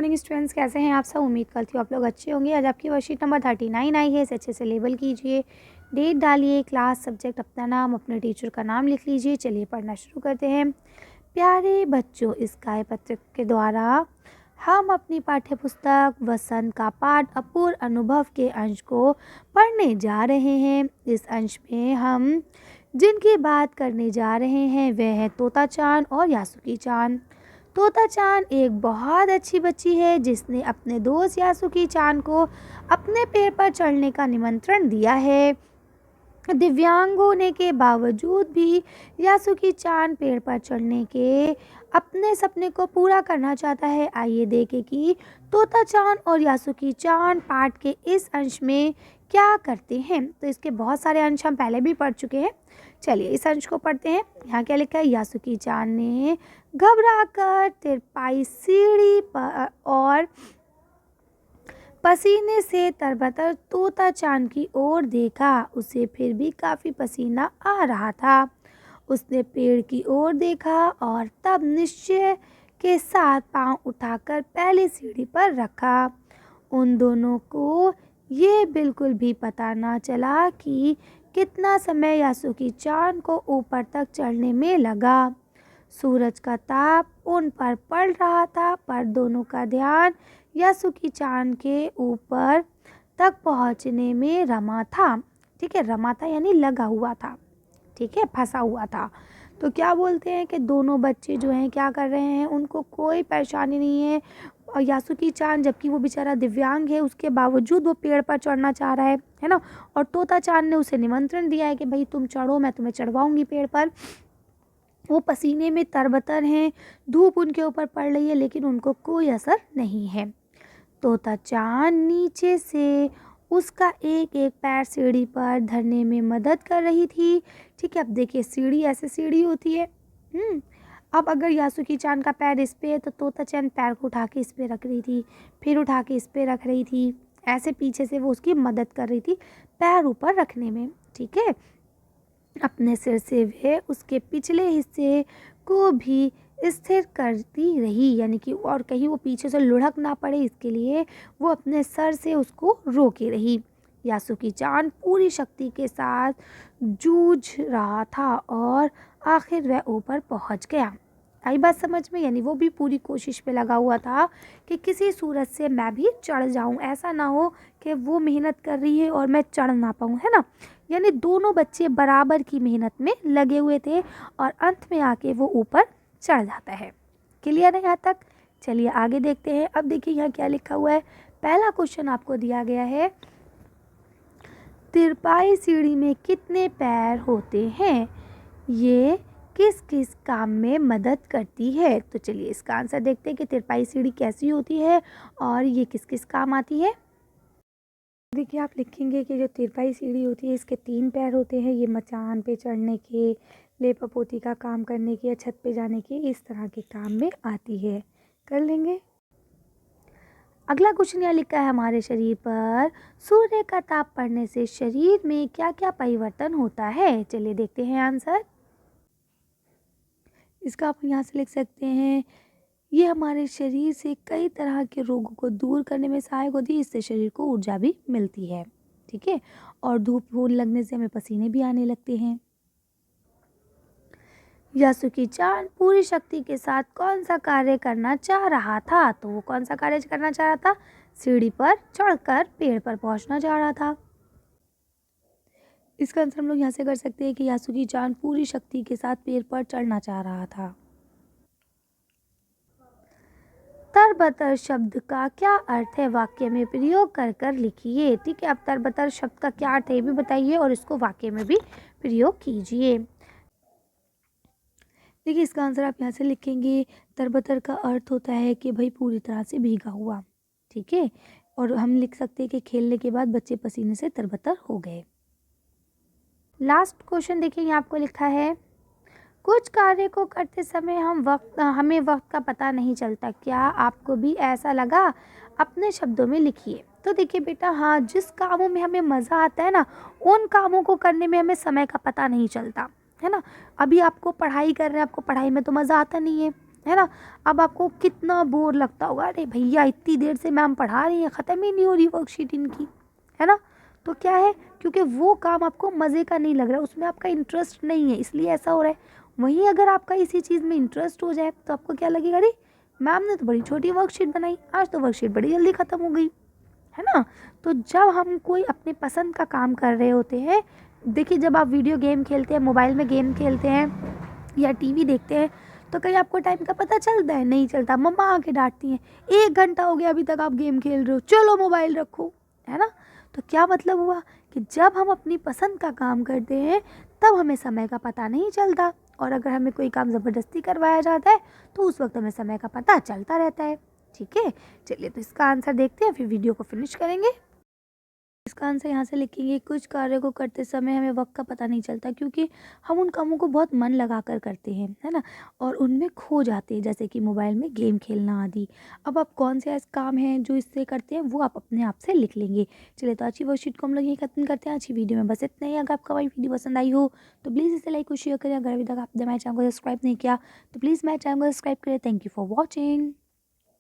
Morning students, कैसे हैं आप सब। उम्मीद करती हूँ आप लोग अच्छे होंगे। आज आपकी वर्कशीट नंबर 39 आई है। इसे अच्छे से लेबल कीजिए, डेट डालिए, क्लास, सब्जेक्ट, अपना नाम, अपने टीचर का नाम लिख लीजिए। चलिए पढ़ना शुरू करते हैं। प्यारे बच्चों, इस काय पत्र के द्वारा हम अपनी पाठ्य पुस्तक वसंत का पाठ अपूर्व अनुभव के अंश को पढ़ने जा रहे हैं। इस अंश में हम जिनकी बात करने जा रहे हैं वह है तोता चांद और यासुकी चांद। तोता चांद एक बहुत अच्छी बच्ची है जिसने अपने दोस्त यासुकी चांद को अपने पेड़ पर चढ़ने का निमंत्रण दिया है। दिव्यांग होने के बावजूद भी यासुकी चांद पेड़ पर चढ़ने के अपने सपने को पूरा करना चाहता है। आइए देखें कि तोता चांद और यासुकी चांद पाठ के इस अंश में क्या करते हैं। तो इसके बहुत सारे अंश हम पहले भी पढ़ चुके हैं। चलिए इस अंश को पढ़ते हैं। यहाँ क्या लिखा है, यासुकी चांद ने घबराकर तिरपाई सीढ़ी पर और पसीने से तरबतर तोता चांद की ओर देखा। उसे फिर भी काफ़ी पसीना आ रहा था। उसने पेड़ की ओर देखा और तब निश्चय के साथ पांव उठाकर पहली सीढ़ी पर रखा। उन दोनों को ये बिल्कुल भी पता ना चला कि कितना समय यासुकी चांद को ऊपर तक चढ़ने में लगा। सूरज का ताप उन पर पड़ रहा था, पर दोनों का ध्यान यासुकी चांद के ऊपर तक पहुंचने में रमा था। ठीक है, रमा था यानी लगा हुआ था, ठीक है, फंसा हुआ था। तो क्या बोलते हैं कि दोनों बच्चे जो हैं क्या कर रहे हैं, उनको कोई परेशानी नहीं है। और यासुकी चांद जबकि वो बेचारा दिव्यांग है उसके बावजूद वो पेड़ पर चढ़ना चाह रहा है ना। और तोता चांद ने उसे निमंत्रण दिया है कि भाई तुम चढ़ो, मैं तुम्हें चढ़वाऊंगी पेड़ पर। वो पसीने में तरबतर हैं, धूप उनके ऊपर पड़ रही है लेकिन उनको कोई असर नहीं है। तोता चांद नीचे से उसका एक एक पैर सीढ़ी पर धरने में मदद कर रही थी। ठीक है, अब देखिए सीढ़ी ऐसे सीढ़ी होती है। अब अगर यासुकी चांद का पैर इस पे है तो तोता चांद पैर को उठा के इस पे रख रही थी, फिर उठा के इस पे रख रही थी। ऐसे पीछे से वो उसकी मदद कर रही थी पैर ऊपर रखने में। ठीक है, अपने सिर से वह उसके पिछले हिस्से को भी स्थिर करती रही, यानी कि और कहीं वो पीछे से लुढ़क ना पड़े इसके लिए वो अपने सर से उसको रोके रही। यासुकी चांद पूरी शक्ति के साथ जूझ रहा था और आखिर वह ऊपर पहुंच गया। आई बात समझ में, यानी वो भी पूरी कोशिश पे लगा हुआ था कि किसी सूरत से मैं भी चढ़ जाऊं, ऐसा ना हो कि वो मेहनत कर रही है और मैं चढ़ ना पाऊं, है ना। यानी दोनों बच्चे बराबर की मेहनत में लगे हुए थे और अंत में आके वो ऊपर चढ़ जाता है। क्लियर है यहाँ तक। चलिए आगे देखते हैं। अब देखिए यहाँ क्या लिखा हुआ है। पहला क्वेश्चन आपको दिया गया है, तिरपाई सीढ़ी में कितने पैर होते हैं, ये किस किस काम में मदद करती है। तो चलिए इसका आंसर देखते हैं कि तिरपाई सीढ़ी कैसी होती है और ये किस किस काम आती है। देखिए आप लिखेंगे कि जो तिरपाई सीढ़ी होती है इसके 3 पैर होते हैं। ये मचान पे चढ़ने के, लेपापोती का काम करने के या छत पे जाने के, इस तरह के काम में आती है। कर लेंगे। अगला क्वेश्चन यहाँ लिखा है, हमारे शरीर पर सूर्य का ताप पड़ने से शरीर में क्या क्या परिवर्तन होता है। चलिए देखते हैं आंसर। इसका आप यहाँ से लिख सकते हैं, ये हमारे शरीर से कई तरह के रोगों को दूर करने में सहायक होती है। इससे शरीर को ऊर्जा भी मिलती है। ठीक है, और धूप लगने से हमें पसीने भी आने लगते हैं। यासुकी चांद पूरी शक्ति के साथ कौन सा कार्य करना चाह रहा था। तो वो कौन सा कार्य करना चाह रहा था, सीढ़ी पर चढ़कर पेड़ पर पहुंचना चाह रहा था। इसका आंसर हम लोग यहाँ से कर सकते हैं कि यासुकी चांद पूरी शक्ति के साथ पेड़ पर चढ़ना चाह रहा था। तरबतर शब्द का क्या अर्थ है, वाक्य में प्रयोग कर कर लिखिए। ठीक है, अब तरबतर शब्द का क्या अर्थ है ये भी बताइए और इसको वाक्य में भी प्रयोग कीजिए। देखिए इसका आंसर आप यहाँ से लिखेंगे, तरबतर का अर्थ होता है कि भाई पूरी तरह से भीगा हुआ। ठीक है, और हम लिख सकते हैं कि खेलने के बाद बच्चे पसीने से तरबतर हो गए। लास्ट क्वेश्चन देखिए, यहाँ आपको लिखा है, कुछ कार्य को करते समय हमें वक्त का पता नहीं चलता। क्या आपको भी ऐसा लगा। अपने शब्दों में लिखिए। तो देखिए बेटा, हाँ, जिस कामों में हमें मज़ा आता है ना, उन कामों को करने में हमें समय का पता नहीं चलता, है ना। अभी आपको पढ़ाई कर रहे हैं, आपको पढ़ाई में तो मज़ा आता नहीं है, है ना। अब आपको कितना बोर लगता होगा, अरे भैया इतनी देर से मैम पढ़ा रही हैं, ख़त्म ही नहीं हो रही वर्कशीट इनकी, है ना। तो क्या है, क्योंकि वो काम आपको मज़े का नहीं लग रहा, उसमें आपका इंटरेस्ट नहीं है, इसलिए ऐसा हो रहा है। वहीं अगर आपका इसी चीज़ में इंटरेस्ट हो जाए तो आपको क्या लगेगा, अरे मैम ने तो बड़ी छोटी वर्कशीट बनाई, आज तो वर्कशीट बड़ी जल्दी ख़त्म हो गई, है ना। तो जब हम कोई अपने पसंद का काम कर रहे होते हैं, देखिए जब आप वीडियो गेम खेलते हैं, मोबाइल में गेम खेलते हैं या टीवी देखते हैं, तो कहीं आपको टाइम का पता चलता है, नहीं चलता। मम्मा आके डांटती हैं, 1 घंटा हो गया अभी तक आप गेम खेल रहे हो, चलो मोबाइल रखो, है ना। तो क्या मतलब हुआ कि जब हम अपनी पसंद का काम करते हैं तब हमें समय का पता नहीं चलता, और अगर हमें कोई काम ज़बरदस्ती करवाया जाता है तो उस वक्त हमें समय का पता चलता रहता है। ठीक है, चलिए तो इसका आंसर देखते हैं, फिर वीडियो को फिनिश करेंगे। इसका आंसर यहाँ से लिखेंगे, कुछ कार्य को करते समय हमें वक्त का पता नहीं चलता क्योंकि हम उन कामों को बहुत मन लगा कर करते हैं, है ना, और उनमें खो जाते हैं, जैसे कि मोबाइल में गेम खेलना आदि। अब आप कौन से ऐसे काम हैं जो इससे करते हैं, वो आप अपने आप से लिख लेंगे। चलिए तो आज की वर्कशीट को हम लोग यहीं खत्म करते हैं। आज की वीडियो में बस इतना ही। अगर आपको हमारी वीडियो पसंद आई हो तो प्लीज़ इसे लाइक और शेयर करें। अगर अभी तक आपने मेरे चैनल को सब्सक्राइब नहीं किया तो प्लीज़ मेरे चैनल को सब्सक्राइब करें। Thank you for watching.